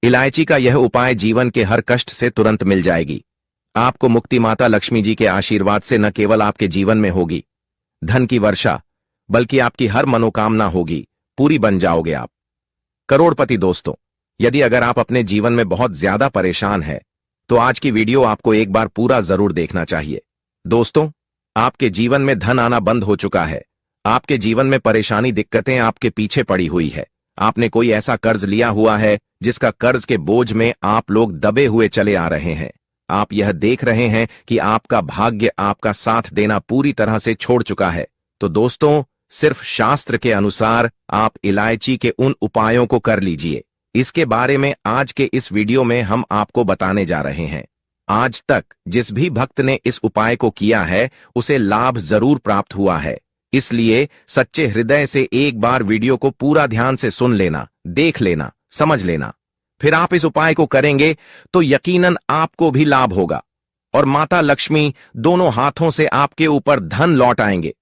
इलायची का यह उपाय जीवन के हर कष्ट से तुरंत मिल जाएगी। आपको मुक्ति माता लक्ष्मी जी के आशीर्वाद से न केवल आपके जीवन में होगी धन की वर्षा, बल्कि आपकी हर मनोकामना होगी पूरी, बन जाओगे आप करोड़पति। दोस्तों, यदि अगर आप अपने जीवन में बहुत ज्यादा परेशान हैं, तो आज की वीडियो आपको एक बार पूरा जरूर देखना चाहिए। दोस्तों, आपके जीवन में धन आना बंद हो चुका है, आपके जीवन में परेशानी दिक्कतें आपके पीछे पड़ी हुई है, आपने कोई ऐसा कर्ज लिया हुआ है जिसका कर्ज के बोझ में आप लोग दबे हुए चले आ रहे हैं। आप यह देख रहे हैं कि आपका भाग्य आपका साथ देना पूरी तरह से छोड़ चुका है। तो दोस्तों, सिर्फ शास्त्र के अनुसार आप इलायची के उन उपायों को कर लीजिए। इसके बारे में आज के इस वीडियो में हम आपको बताने जा रहे हैं। आज तक जिस भी भक्त ने इस उपाय को किया है उसे लाभ जरूर प्राप्त हुआ है, इसलिए सच्चे हृदय से एक बार वीडियो को पूरा ध्यान से सुन लेना, देख लेना, समझ लेना। फिर आप इस उपाय को करेंगे तो यकीनन आपको भी लाभ होगा और माता लक्ष्मी दोनों हाथों से आपके ऊपर धन लौट आएंगे।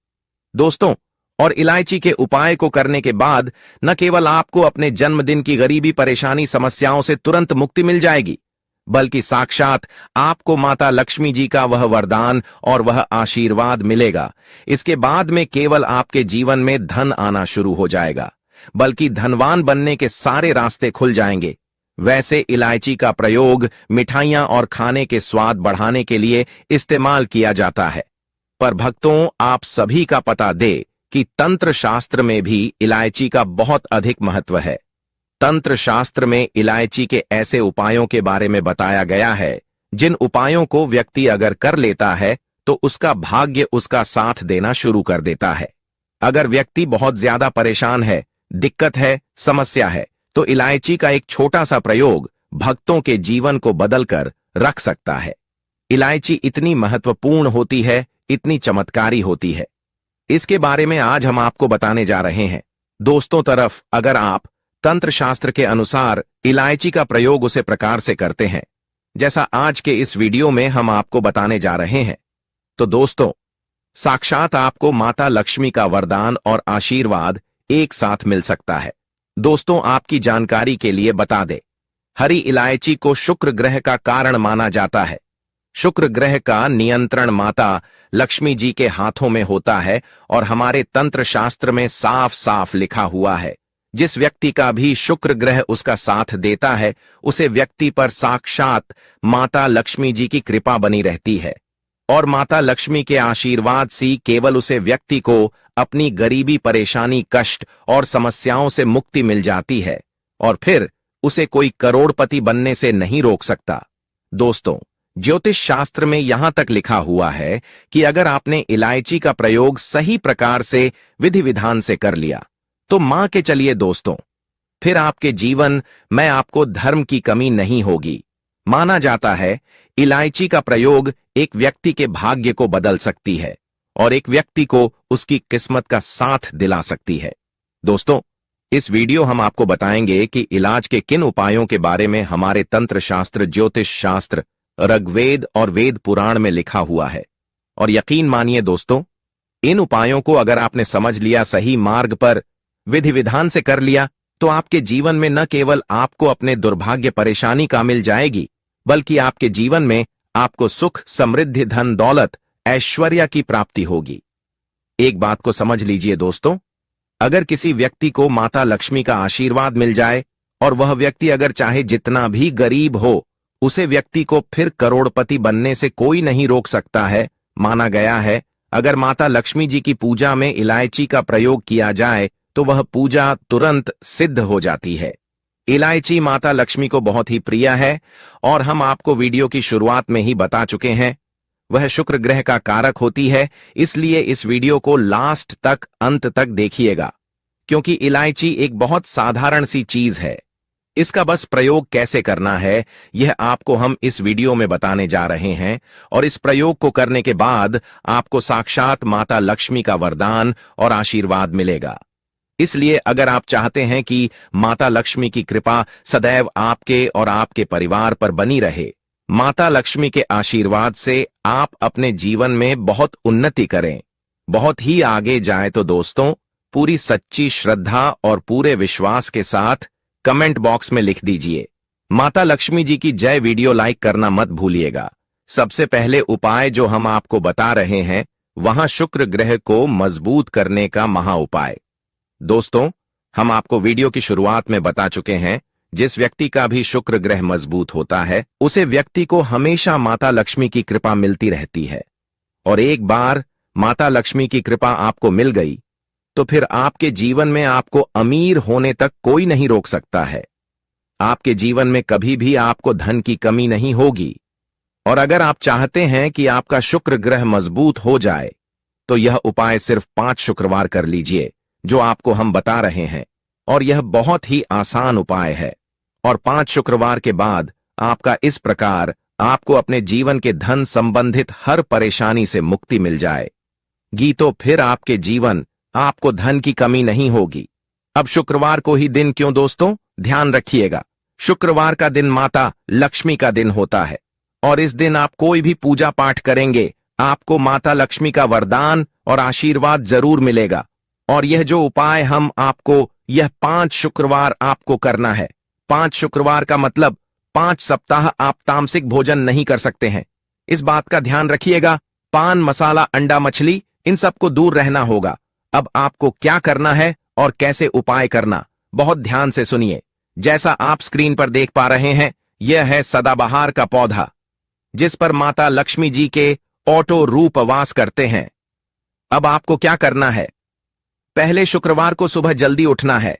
दोस्तों, और इलायची के उपाय को करने के बाद न केवल आपको अपने जन्मदिन की गरीबी परेशानी समस्याओं से तुरंत मुक्ति मिल जाएगी, बल्कि साक्षात आपको माता लक्ष्मी जी का वह वरदान और वह आशीर्वाद मिलेगा। इसके बाद में केवल आपके जीवन में धन आना शुरू हो जाएगा, बल्कि धनवान बनने के सारे रास्ते खुल जाएंगे। वैसे इलायची का प्रयोग मिठाइयां और खाने के स्वाद बढ़ाने के लिए इस्तेमाल किया जाता है, पर भक्तों, आप सभी का पता दे कि तंत्र शास्त्र में भी इलायची का बहुत अधिक महत्व है। तंत्र शास्त्र में इलायची के ऐसे उपायों के बारे में बताया गया है जिन उपायों को व्यक्ति अगर कर लेता है तो उसका भाग्य उसका साथ देना शुरू कर देता है। अगर व्यक्ति बहुत ज्यादा परेशान है, दिक्कत है, समस्या है, तो इलायची का एक छोटा सा प्रयोग भक्तों के जीवन को बदलकर रख सकता है। इलायची इतनी महत्वपूर्ण होती है, इतनी चमत्कारी होती है, इसके बारे में आज हम आपको बताने जा रहे हैं। दोस्तों तरफ अगर आप तंत्र शास्त्र के अनुसार इलायची का प्रयोग उसे प्रकार से करते हैं जैसा आज के इस वीडियो में हम आपको बताने जा रहे हैं, तो दोस्तों, साक्षात आपको माता लक्ष्मी का वरदान और आशीर्वाद एक साथ मिल सकता है। दोस्तों, आपकी जानकारी के लिए बता दें, हरी इलायची को शुक्र ग्रह का कारण माना जाता है। शुक्र ग्रह का नियंत्रण माता लक्ष्मी जी के हाथों में होता है और हमारे तंत्र शास्त्र में साफ साफ लिखा हुआ है, जिस व्यक्ति का भी शुक्र ग्रह उसका साथ देता है उसे व्यक्ति पर साक्षात माता लक्ष्मी जी की कृपा बनी रहती है और माता लक्ष्मी के आशीर्वाद से केवल उसे व्यक्ति को अपनी गरीबी, परेशानी, कष्ट और समस्याओं से मुक्ति मिल जाती है और फिर उसे कोई करोड़पति बनने से नहीं रोक सकता। दोस्तों, ज्योतिष शास्त्र में यहां तक लिखा हुआ है कि अगर आपने इलायची का प्रयोग सही प्रकार से विधि विधान से कर लिया तो मान के चलिए दोस्तों, फिर आपके जीवन में आपको धर्म की कमी नहीं होगी। माना जाता है इलायची का प्रयोग एक व्यक्ति के भाग्य को बदल सकती है और एक व्यक्ति को उसकी किस्मत का साथ दिला सकती है। दोस्तों, इस वीडियो हम आपको बताएंगे कि इलाज के किन उपायों के बारे में हमारे तंत्र शास्त्र, ज्योतिष शास्त्र, ऋग्वेद और वेद पुराण में लिखा हुआ है। और यकीन मानिए दोस्तों, इन उपायों को अगर आपने समझ लिया, सही मार्ग पर विधि विधान से कर लिया, तो आपके जीवन में न केवल आपको अपने दुर्भाग्य परेशानी का मिल जाएगी, बल्कि आपके जीवन में आपको सुख, समृद्धि, धन, दौलत, ऐश्वर्य की प्राप्ति होगी। एक बात को समझ लीजिए दोस्तों, अगर किसी व्यक्ति को माता लक्ष्मी का आशीर्वाद मिल जाए और वह व्यक्ति अगर चाहे जितना भी गरीब हो, उसे व्यक्ति को फिर करोड़पति बनने से कोई नहीं रोक सकता है। माना गया है अगर माता लक्ष्मी जी की पूजा में इलायची का प्रयोग किया जाए तो वह पूजा तुरंत सिद्ध हो जाती है। इलायची माता लक्ष्मी को बहुत ही प्रिय है और हम आपको वीडियो की शुरुआत में ही बता चुके हैं, वह शुक्र ग्रह का कारक होती है। इसलिए इस वीडियो को लास्ट तक, अंत तक देखिएगा, क्योंकि इलायची एक बहुत साधारण सी चीज है। इसका बस प्रयोग कैसे करना है यह आपको हम इस वीडियो में बताने जा रहे हैं और इस प्रयोग को करने के बाद आपको साक्षात माता लक्ष्मी का वरदान और आशीर्वाद मिलेगा। इसलिए अगर आप चाहते हैं कि माता लक्ष्मी की कृपा सदैव आपके और आपके परिवार पर बनी रहे, माता लक्ष्मी के आशीर्वाद से आप अपने जीवन में बहुत उन्नति करें, बहुत ही आगे जाएं, तो दोस्तों, पूरी सच्ची श्रद्धा और पूरे विश्वास के साथ कमेंट बॉक्स में लिख दीजिए, माता लक्ष्मी जी की जय। वीडियो लाइक करना मत भूलिएगा। सबसे पहले उपाय जो हम आपको बता रहे हैं वहां शुक्र ग्रह को मजबूत करने का महा उपाय। दोस्तों, हम आपको वीडियो की शुरुआत में बता चुके हैं, जिस व्यक्ति का भी शुक्र ग्रह मजबूत होता है उसे व्यक्ति को हमेशा माता लक्ष्मी की कृपा मिलती रहती है। और एक बार माता लक्ष्मी की कृपा आपको मिल गई तो फिर आपके जीवन में आपको अमीर होने तक कोई नहीं रोक सकता है। आपके जीवन में कभी भी आपको धन की कमी नहीं होगी। और अगर आप चाहते हैं कि आपका शुक्र ग्रह मजबूत हो जाए तो यह उपाय सिर्फ 5 शुक्रवार कर लीजिए जो आपको हम बता रहे हैं। और यह बहुत ही आसान उपाय है। और 5 शुक्रवार के बाद आपका इस प्रकार आपको अपने जीवन के धन संबंधित हर परेशानी से मुक्ति मिल जाएगी तो फिर आपके जीवन आपको धन की कमी नहीं होगी। अब शुक्रवार को ही दिन क्यों दोस्तों? ध्यान रखिएगा, शुक्रवार का दिन माता लक्ष्मी का दिन होता है और इस दिन आप कोई भी पूजा पाठ करेंगे आपको माता लक्ष्मी का वरदान और आशीर्वाद जरूर मिलेगा। और यह जो उपाय हम आपको, यह 5 शुक्रवार आपको करना है। 5 शुक्रवार का मतलब 5 सप्ताह आप तामसिक भोजन नहीं कर सकते हैं। इस बात का ध्यान रखिएगा। पान, मसाला, अंडा, मछली, इन सबको दूर रहना होगा। अब आपको क्या करना है और कैसे उपाय करना, बहुत ध्यान से सुनिए। जैसा आप स्क्रीन पर देख पा रहे हैं, यह है सदाबहार का पौधा जिस पर माता लक्ष्मी जी के ऑटो रूप वास करते हैं। अब आपको क्या करना है? पहले शुक्रवार को सुबह जल्दी उठना है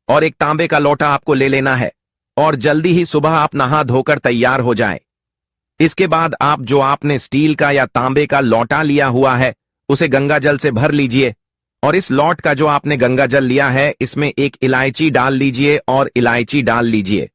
और एक तांबे का लोटा आपको ले लेना है और जल्दी ही सुबह आप नहा धोकर तैयार हो जाएं। इसके बाद आप जो आपने स्टील का या तांबे का लोटा लिया हुआ है उसे गंगा जल से भर लीजिए और इस लौट का जो आपने गंगा जल लिया है इसमें एक इलायची डाल लीजिए और इलायची डाल लीजिए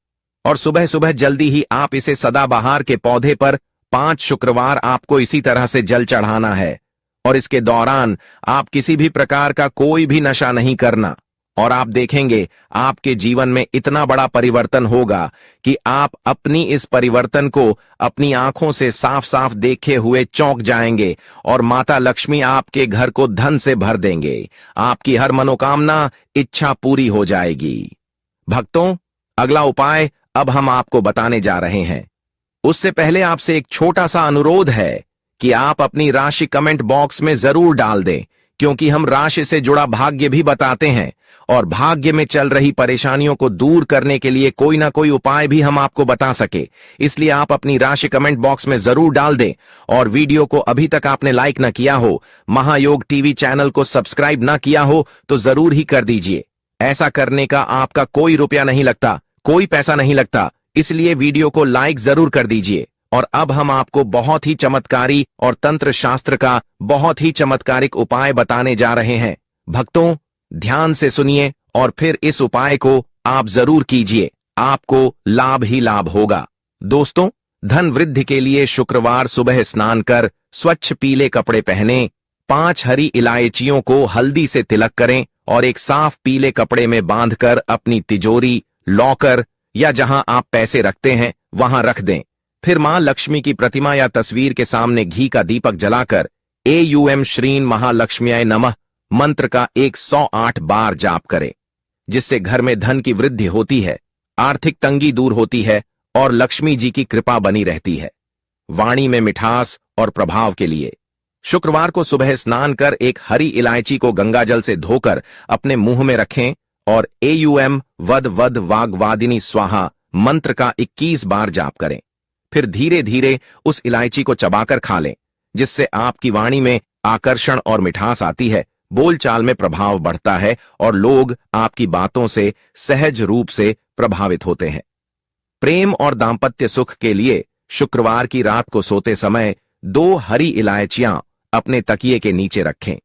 और सुबह सुबह जल्दी ही आप इसे सदाबहार के पौधे पर 5 शुक्रवार आपको इसी तरह से जल चढ़ाना है। और इसके दौरान आप किसी भी प्रकार का कोई भी नशा नहीं करना और आप देखेंगे आपके जीवन में इतना बड़ा परिवर्तन होगा कि आप अपनी इस परिवर्तन को अपनी आंखों से साफ साफ देखे हुए चौंक जाएंगे और माता लक्ष्मी आपके घर को धन से भर देंगे। आपकी हर मनोकामना, इच्छा पूरी हो जाएगी। भक्तों, अगला उपाय अब हम आपको बताने जा रहे हैं। उससे पहले आपसे एक छोटा सा अनुरोध है कि आप अपनी राशि कमेंट बॉक्स में जरूर डाल दें, क्योंकि हम राशि से जुड़ा भाग्य भी बताते हैं और भाग्य में चल रही परेशानियों को दूर करने के लिए कोई ना कोई उपाय भी हम आपको बता सके। इसलिए आप अपनी राशि कमेंट बॉक्स में जरूर डाल दें और वीडियो को अभी तक आपने लाइक न किया हो, महायोग टीवी चैनल को सब्सक्राइब न किया हो तो जरूर ही कर दीजिए। ऐसा करने का आपका कोई रुपया नहीं लगता, कोई पैसा नहीं लगता, इसलिए वीडियो को लाइक जरूर कर दीजिए। और अब हम आपको बहुत ही चमत्कारी और तंत्र शास्त्र का बहुत ही चमत्कारिक उपाय बताने जा रहे हैं। भक्तों, ध्यान से सुनिए और फिर इस उपाय को आप जरूर कीजिए, आपको लाभ ही लाभ होगा। दोस्तों, धन वृद्धि के लिए शुक्रवार सुबह स्नान कर स्वच्छ पीले कपड़े पहने, 5 हरी इलायचियों को हल्दी से तिलक करें और एक साफ पीले कपड़े में बांधकर अपनी तिजोरी, लॉकर या जहां आप पैसे रखते हैं वहां रख दें। फिर मां लक्ष्मी की प्रतिमा या तस्वीर के सामने घी का दीपक जलाकर एयूएम श्रीं महालक्ष्म्याय नमः मंत्र का 108 बार जाप करें, जिससे घर में धन की वृद्धि होती है, आर्थिक तंगी दूर होती है और लक्ष्मी जी की कृपा बनी रहती है। वाणी में मिठास और प्रभाव के लिए शुक्रवार को सुबह स्नान कर एक हरी इलायची को गंगाजल से धोकर अपने मुंह में रखें और एयूएम वद वद वाग्वादिनी स्वाहा मंत्र का 21 बार जाप करें। फिर धीरे धीरे उस इलायची को चबाकर खा लें, जिससे आपकी वाणी में आकर्षण और मिठास आती है, बोलचाल में प्रभाव बढ़ता है और लोग आपकी बातों से सहज रूप से प्रभावित होते हैं। प्रेम और दाम्पत्य सुख के लिए शुक्रवार की रात को सोते समय 2 हरी इलायचियां अपने तकिए के नीचे रखें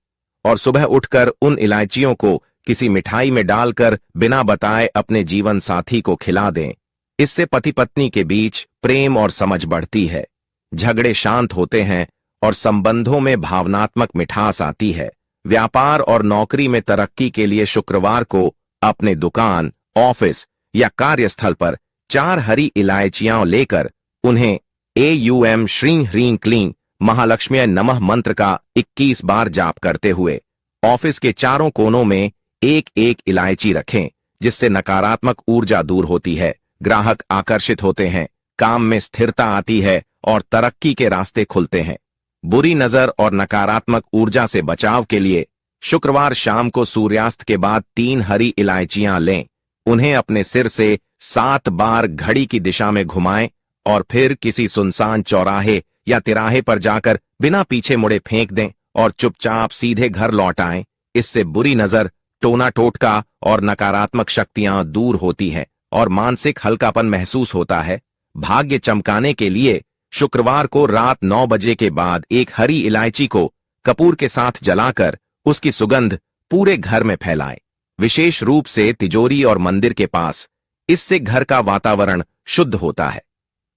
और सुबह उठकर उन इलायचियों को किसी मिठाई में डालकर बिना बताए अपने जीवन साथी को खिला दें। इससे पति पत्नी के बीच प्रेम और समझ बढ़ती है, झगड़े शांत होते हैं और संबंधों में भावनात्मक मिठास आती है। व्यापार और नौकरी में तरक्की के लिए शुक्रवार को अपने दुकान, ऑफिस या कार्यस्थल पर 4 हरी इलायचियां लेकर उन्हें एयूएम श्रीं ह्रीं क्लीं महालक्ष्म्याय नमः मंत्र का 21 बार जाप करते हुए ऑफिस के चारों कोनों में एक एक इलायची रखें, जिससे नकारात्मक ऊर्जा दूर होती है, ग्राहक आकर्षित होते हैं, काम में स्थिरता आती है और तरक्की के रास्ते खुलते हैं। बुरी नजर और नकारात्मक ऊर्जा से बचाव के लिए शुक्रवार शाम को सूर्यास्त के बाद 3 हरी इलायचियां लें, उन्हें अपने सिर से 7 बार घड़ी की दिशा में घुमाएं और फिर किसी सुनसान चौराहे या तिराहे पर जाकर बिना पीछे मुड़े फेंक दें और चुपचाप सीधे घर लौट आएं। इससे बुरी नजर, टोना टोटका और नकारात्मक शक्तियां दूर होती हैं और मानसिक हल्कापन महसूस होता है। भाग्य चमकाने के लिए शुक्रवार को रात 9 बजे के बाद एक हरी इलायची को कपूर के साथ जलाकर उसकी सुगंध पूरे घर में फैलाएं, विशेष रूप से तिजोरी और मंदिर के पास। इससे घर का वातावरण शुद्ध होता है,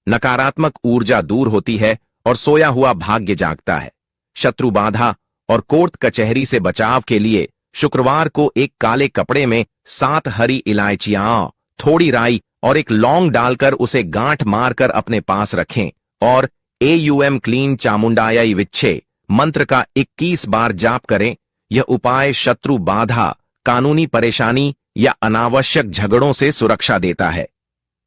नकारात्मक ऊर्जा दूर होती है और सोया हुआ भाग्य जागता है। शत्रु बाधा और कोर्ट कचहरी से बचाव के लिए शुक्रवार को एक काले कपड़े में 7 हरी इलायचियां, थोड़ी राई और एक लौंग डालकर उसे गांठ मारकर अपने पास रखें और AUM क्लीन चामुंडायाई विच्छे मंत्र का 21 बार जाप करें। यह उपाय शत्रु बाधा, कानूनी परेशानी या अनावश्यक झगड़ों से सुरक्षा देता है।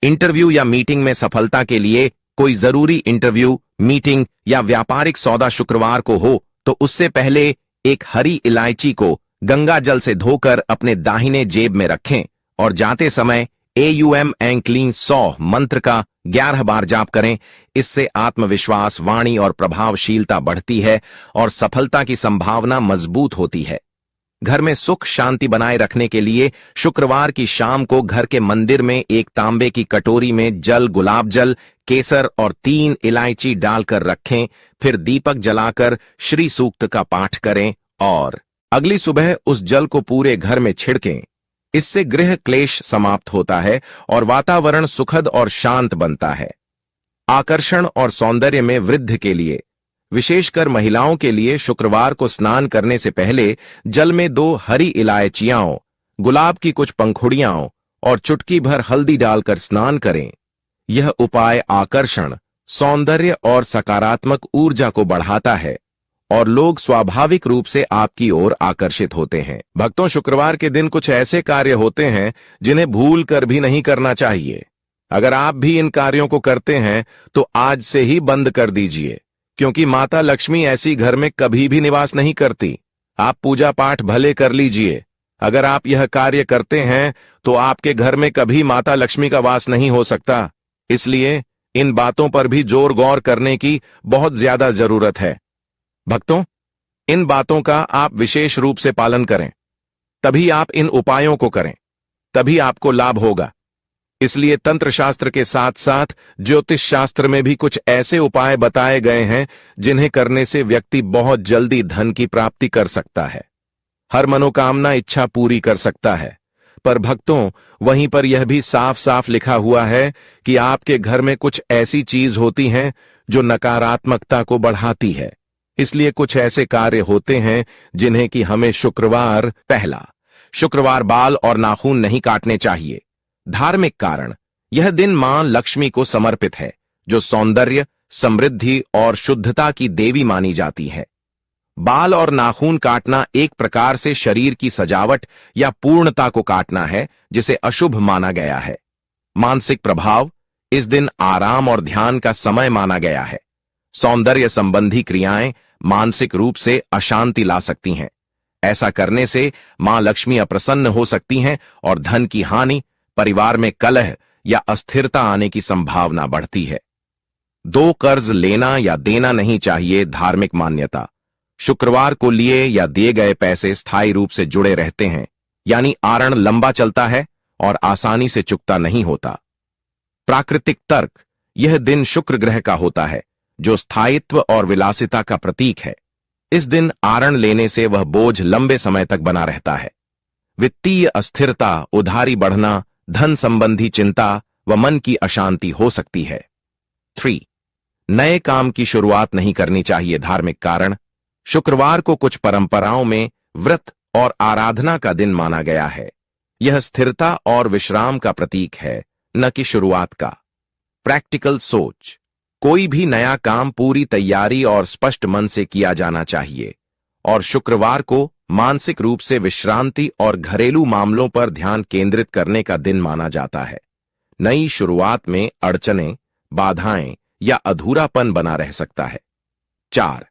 इंटरव्यू या मीटिंग में सफलता के लिए कोई जरूरी इंटरव्यू, मीटिंग या व्यापारिक सौदा शुक्रवार को हो तो उससे पहले एक हरी इलायची को गंगा जल से धोकर अपने दाहिने जेब में रखें और जाते समय AUM क्लीन 100 मंत्र का 11 बार जाप करें। इससे आत्मविश्वास, वाणी और प्रभावशीलता बढ़ती है और सफलता की संभावना मजबूत होती है। घर में सुख शांति बनाए रखने के लिए शुक्रवार की शाम को घर के मंदिर में एक तांबे की कटोरी में जल, गुलाब जल, केसर और 3 इलायची डालकर रखें। फिर दीपक जलाकर श्री सूक्त का पाठ करें और अगली सुबह उस जल को पूरे घर में छिड़कें। इससे गृह क्लेश समाप्त होता है और वातावरण सुखद और शांत बनता है। आकर्षण और सौंदर्य में वृद्धि के लिए, विशेषकर महिलाओं के लिए, शुक्रवार को स्नान करने से पहले जल में 2 हरी इलायचियां, गुलाब की कुछ पंखुड़ियां और चुटकी भर हल्दी डालकर स्नान करें। यह उपाय आकर्षण, सौंदर्य और सकारात्मक ऊर्जा को बढ़ाता है और लोग स्वाभाविक रूप से आपकी ओर आकर्षित होते हैं। भक्तों, शुक्रवार के दिन कुछ ऐसे कार्य होते हैं जिन्हें भूल कर भी नहीं करना चाहिए। अगर आप भी इन कार्यों को करते हैं तो आज से ही बंद कर दीजिए, क्योंकि माता लक्ष्मी ऐसी घर में कभी भी निवास नहीं करती। आप पूजा पाठ भले कर लीजिए, अगर आप यह कार्य करते हैं तो आपके घर में कभी माता लक्ष्मी का वास नहीं हो सकता। इसलिए इन बातों पर भी जोर गौर करने की बहुत ज्यादा जरूरत है। भक्तों, इन बातों का आप विशेष रूप से पालन करें, तभी आप इन उपायों को करें, तभी आपको लाभ होगा। इसलिए तंत्र शास्त्र के साथ साथ ज्योतिष शास्त्र में भी कुछ ऐसे उपाय बताए गए हैं जिन्हें करने से व्यक्ति बहुत जल्दी धन की प्राप्ति कर सकता है, हर मनोकामना इच्छा पूरी कर सकता है। पर भक्तों, वहीं पर यह भी साफ साफ लिखा हुआ है कि आपके घर में कुछ ऐसी चीज होती हैं जो नकारात्मकता को बढ़ाती है। इसलिए कुछ ऐसे कार्य होते हैं जिन्हें कि हमें शुक्रवार, पहला, शुक्रवार बाल और नाखून नहीं काटने चाहिए। धार्मिक कारण, यह दिन मां लक्ष्मी को समर्पित है, जो सौंदर्य, समृद्धि और शुद्धता की देवी मानी जाती है। बाल और नाखून काटना एक प्रकार से शरीर की सजावट या पूर्णता को काटना है, जिसे अशुभ माना गया है। मानसिक प्रभाव, इस दिन आराम और ध्यान का समय माना गया है। सौंदर्य संबंधी क्रियाएं मानसिक रूप से अशांति ला सकती हैं। ऐसा करने से मां लक्ष्मी अप्रसन्न हो सकती हैं और धन की हानि, परिवार में कलह या अस्थिरता आने की संभावना बढ़ती है। 2 कर्ज लेना या देना नहीं चाहिए। धार्मिक मान्यता, शुक्रवार को लिए या दिए गए पैसे स्थायी रूप से जुड़े रहते हैं, यानी आरण लंबा चलता है और आसानी से चुकता नहीं होता। प्राकृतिक तर्क, यह दिन शुक्र ग्रह का होता है, जो स्थायित्व और विलासिता का प्रतीक है। इस दिन आरण लेने से वह बोझ लंबे समय तक बना रहता है। वित्तीय अस्थिरता, उधारी बढ़ना, धन संबंधी चिंता व मन की अशांति हो सकती है। 3. नए काम की शुरुआत नहीं करनी चाहिए। धार्मिक कारण, शुक्रवार को कुछ परंपराओं में व्रत और आराधना का दिन माना गया है। यह स्थिरता और विश्राम का प्रतीक है, न कि शुरुआत का। प्रैक्टिकल सोच, कोई भी नया काम पूरी तैयारी और स्पष्ट मन से किया जाना चाहिए और शुक्रवार को मानसिक रूप से विश्रांति और घरेलू मामलों पर ध्यान केंद्रित करने का दिन माना जाता है। नई शुरुआत में अड़चनें, बाधाएं या अधूरापन बना रह सकता है। 4.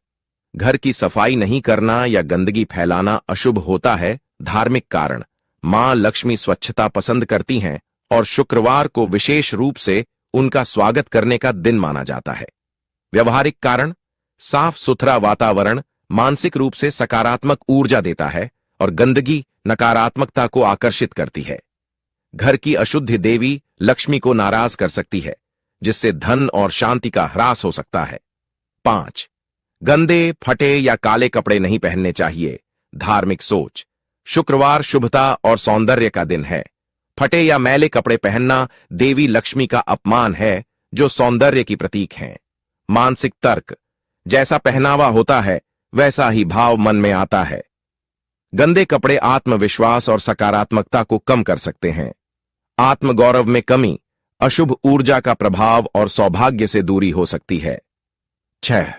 घर की सफाई नहीं करना या गंदगी फैलाना अशुभ होता है। धार्मिक कारण, मां लक्ष्मी स्वच्छता पसंद करती हैं और शुक्रवार को विशेष रूप से उनका स्वागत करने का दिन माना जाता है। व्यवहारिक कारण, साफ सुथरा वातावरण मानसिक रूप से सकारात्मक ऊर्जा देता है और गंदगी नकारात्मकता को आकर्षित करती है। घर की अशुद्धि देवी लक्ष्मी को नाराज कर सकती है, जिससे धन और शांति का ह्रास हो सकता है। 5. गंदे, फटे या काले कपड़े नहीं पहनने चाहिए। धार्मिक सोच, शुक्रवार शुभता और सौंदर्य का दिन है। फटे या मैले कपड़े पहनना देवी लक्ष्मी का अपमान है, जो सौंदर्य की प्रतीक हैं। मानसिक तर्क, जैसा पहनावा होता है वैसा ही भाव मन में आता है। गंदे कपड़े आत्मविश्वास और सकारात्मकता को कम कर सकते हैं। आत्मगौरव में कमी, अशुभ ऊर्जा का प्रभाव और सौभाग्य से दूरी हो सकती है। 6.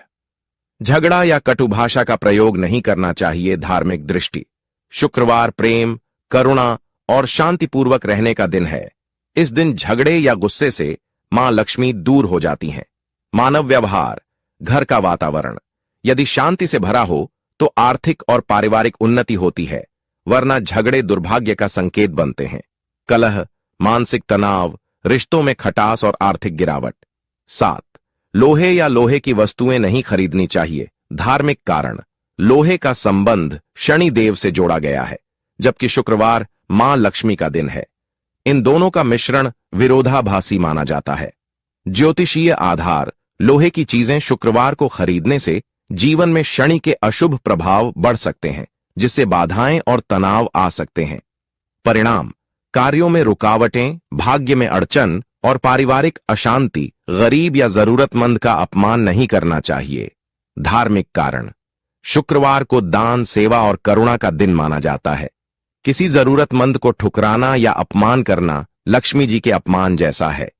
झगड़ा या कटु भाषा का प्रयोग नहीं करना चाहिए। धार्मिक दृष्टि, शुक्रवार प्रेम, करुणा और शांतिपूर्वक रहने का दिन है। इस दिन झगड़े या गुस्से से मां लक्ष्मी दूर हो जाती हैं। मानव व्यवहार, घर का वातावरण यदि शांति से भरा हो तो आर्थिक और पारिवारिक उन्नति होती है, वरना झगड़े दुर्भाग्य का संकेत बनते हैं। कलह, मानसिक तनाव, रिश्तों में खटास और आर्थिक गिरावट। 7. लोहे या लोहे की वस्तुएं नहीं खरीदनी चाहिए। धार्मिक कारण, लोहे का संबंध शनिदेव से जोड़ा गया है, जबकि शुक्रवार मां लक्ष्मी का दिन है। इन दोनों का मिश्रण विरोधाभासी माना जाता है। ज्योतिषीय आधार, लोहे की चीजें शुक्रवार को खरीदने से जीवन में शनि के अशुभ प्रभाव बढ़ सकते हैं, जिससे बाधाएं और तनाव आ सकते हैं। परिणाम, कार्यों में रुकावटें, भाग्य में अड़चन और पारिवारिक अशांति। गरीब या जरूरतमंद का अपमान नहीं करना चाहिए। धार्मिक कारण, शुक्रवार को दान, सेवा और करुणा का दिन माना जाता है। किसी जरूरतमंद को ठुकराना या अपमान करना लक्ष्मी जी के अपमान जैसा है।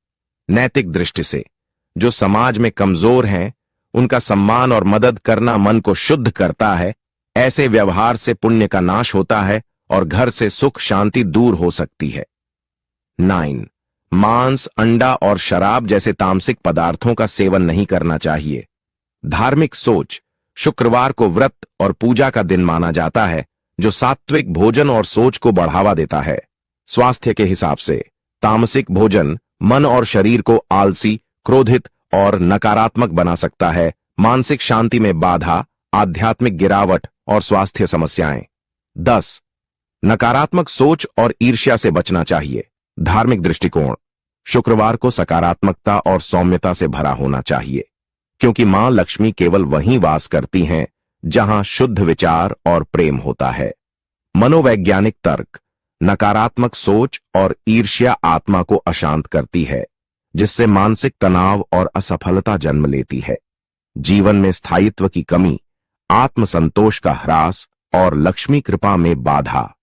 नैतिक दृष्टि से, जो समाज में कमजोर हैं, उनका सम्मान और मदद करना मन को शुद्ध करता है। ऐसे व्यवहार से पुण्य का नाश होता है और घर से सुख शांति दूर हो सकती है। 9. मांस, अंडा और शराब जैसे तामसिक पदार्थों का सेवन नहीं करना चाहिए। धार्मिक सोच, शुक्रवार को व्रत और पूजा का दिन माना जाता है, जो सात्विक भोजन और सोच को बढ़ावा देता है। स्वास्थ्य के हिसाब से तामसिक भोजन मन और शरीर को आलसी, क्रोधित और नकारात्मक बना सकता है। मानसिक शांति में बाधा, आध्यात्मिक गिरावट और स्वास्थ्य समस्याएं। 10. नकारात्मक सोच और ईर्ष्या से बचना चाहिए। धार्मिक दृष्टिकोण, शुक्रवार को सकारात्मकता और सौम्यता से भरा होना चाहिए, क्योंकि मां लक्ष्मी केवल वहीं वास करती हैं जहां शुद्ध विचार और प्रेम होता है। मनोवैज्ञानिक तर्क, नकारात्मक सोच और ईर्ष्या आत्मा को अशांत करती है, जिससे मानसिक तनाव और असफलता जन्म लेती है। जीवन में स्थायित्व की कमी, आत्मसंतोष का ह्रास और लक्ष्मी कृपा में बाधा।